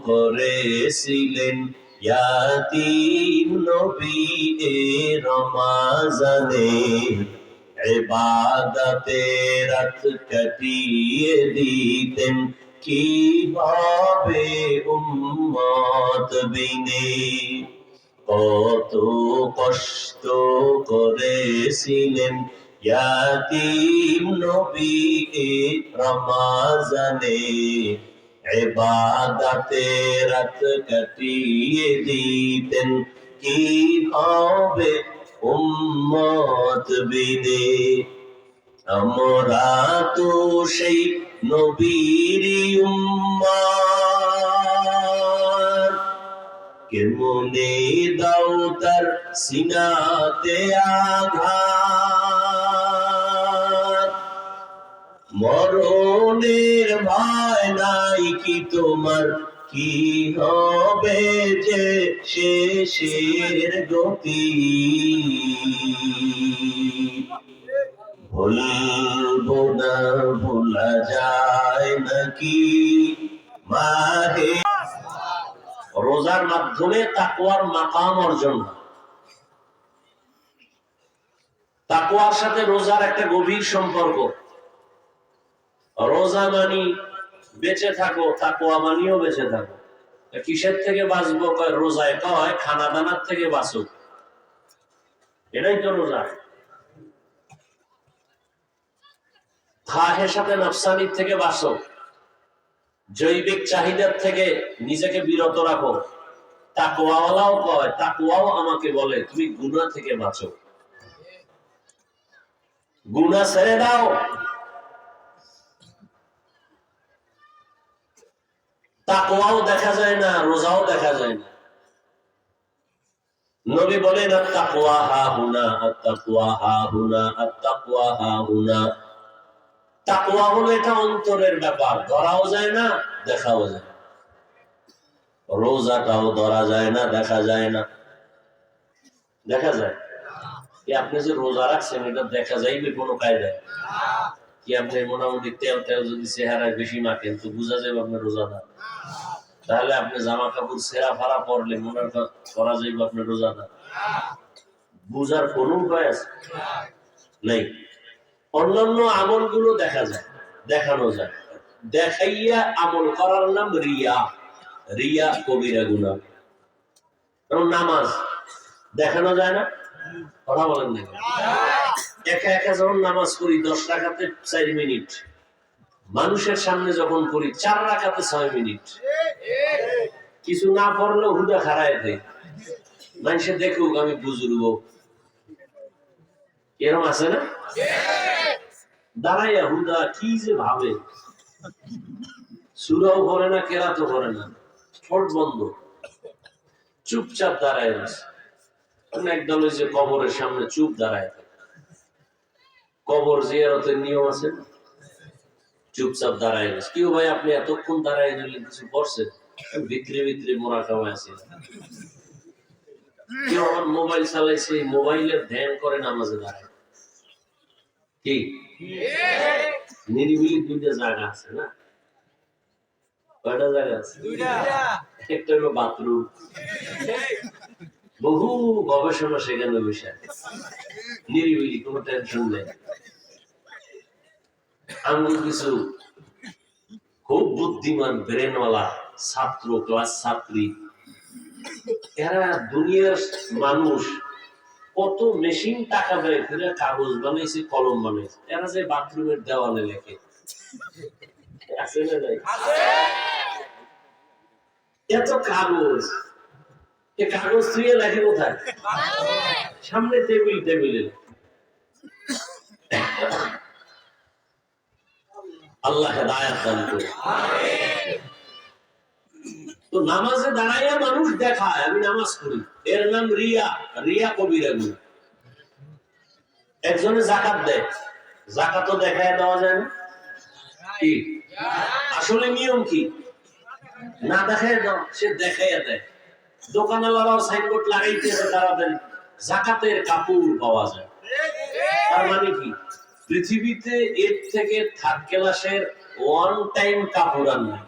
করেছিলেন ইয়াতিম নবী এ রমাজানে, ইবাদতে রাত কাটিয়ে দিতেন কিভাবে উম্মত বিনে। কত কষ্ট করেছিলেন ইয়াতিম নবী এ রমাজানে, ইবাদতে রাত কাটিয়ে দিতেন কিভাবে উম্মত বিনে। আমরা তো সেই নবীর উম্মত, কেমনে দাও তার সিনাতে আঘাত। মরণের ভয় নাই কি তোমার, কি হবে যে শেষের গতি। ভুলবো না ভোলা যায় নাকি মাহে। রোজার মাধ্যমে তাকওয়ার মাকাম অর্জন, তাকওয়ার সাথে রোজার একটা গভীর সম্পর্ক। রোজা মানি বেঁচে থাকো, তাকওয়া মানিও বেঁচে থাকো। কিসের থেকে বাঁচবো? রোজায় কয় খানা দানার থেকে বাঁচো, এটাই তো রোজা। খাহের সাথে নফসানির থেকে বাঁচো, জৈবিক চাহিদার থেকে নিজেকে বিরত রাখো। তাকওয়াওয়ালাও কয়, তাকওয়াও আমাকে বলে তুমি গুনাহ থেকে বাঁচো, গুনাহ ছেড়ে দাও। তাকওয়াও দেখা যায় না, রোজাও দেখা যায় না। নবী বলেন আত-তাকওয়া হাহুনা, আত-তাকওয়া হাহুনা, আত-তাকওয়া হাহুনা। তাকওয়া হলো এটা অন্তরের ব্যাপার, ধরাও যায় না, দেখাও যায়। রোজাটাও ধরা যায় না, দেখা যায় না। দেখা যায় কি আপনি যে রোজা রাখছেন এটা দেখা যাইবে কোনো কায়দায়? কি আপনি মোটামুটি তেল তেল যদি চেহারায় বেশি মাখেন তো বোঝা যাবে আপনি রোজাদার? তাহলে আপনি জামা কাপড় ছেঁড়া ফাড়া পরলে মনে করা যাইবে আপনি রোজাদার? বুঝার কোন উপায় আছে? নেই। অন্যান্য আমল গুলো দেখা যায়, দেখানো যায়। দেখাইয়া আমল করার নাম রিয়া। রিয়া কবিরা গুনাহ। যেমন নামাজ দেখানো যায় না, কথা বলেন না। একা একা যখন নামাজ পড়ি 10 রাকাতে 4 মিনিট, মানুষের সামনে যখন পড়ি 4 রাকাতে 6 মিনিট। কিছু না পড়লেও হুদা খাড়ায় দেয়, মানুষে দেখুক আমি বুজুর্গ। এরকম আছে না? দাঁড়াইয়া হুদা কি যে ভাবে, সূরাও পড়ে না, কেরাতও পড়ে না, ঠোঁট বন্ধ, চুপচাপ দাঁড়ায় আছে। একদল ওই যে কবরের সামনে চুপ দাঁড়ায় থাকে। কবর জিয়ারতের নিয়ম আছে, চুপচাপ দাঁড়ায় আছে। কেউ ভাই আপনি এতক্ষণ দাঁড়ায় গেলেন, কিছু করছেন? ভিতরে ভিতরে মোরাকাবায় আছে। কেউ আমার মোবাইল চালাইছে, মোবাইলের ধ্যান করে নামাজে দাঁড়ায়। কি নিরিবিলি 2টা জায়গা আছে না? কয়টা জায়গা আছে? একটা হলো বাথরুম, বহু গবেষণা সেখানে বিষয়, নিরিবিলি, কোনো টেনশন নেই। আমি কিছু খুব বুদ্ধিমান ব্রেনওয়ালা ছাত্র, ক্লাস ছাত্রী, এরা দুনিয়ার মানুষ কত মেশিন টাকা ব্যয় করে কাগজ বানাইছে, কলম বানাইছে, এরা যে বাথরুমের দেওয়ালে লেখে। আছে না নাই? এত কাগজ, এ কাগজ ধুয়ে লেখে কোথায়? সামনে টেবিল, টেবিলে। আল্লাহ হেদায়েত দান করুন। তো নামাজে দাঁড়াইয়া মানুষ দেখায় আমি নামাজ পড়ি, এর নাম রিয়া। রিয়া কবিরা গুনাহ। একজনে যাকাত দেয়, যাকাতও দেখায় দেওয়া যায় না। কি আসলে নিয়ম কি? না দেখায় দাও, সে দেখাইয়া দেয়। দোকানওয়ালারাও সাইনবোর্ড লাগাইতেছে তাড়াতাড়ি, যাকাতের কাপড় পাওয়া যায়। তার মানে কি? পৃথিবীতে এর থেকে থার্ড ক্লাসের ওয়ান টাইম কাপড় আর নাই।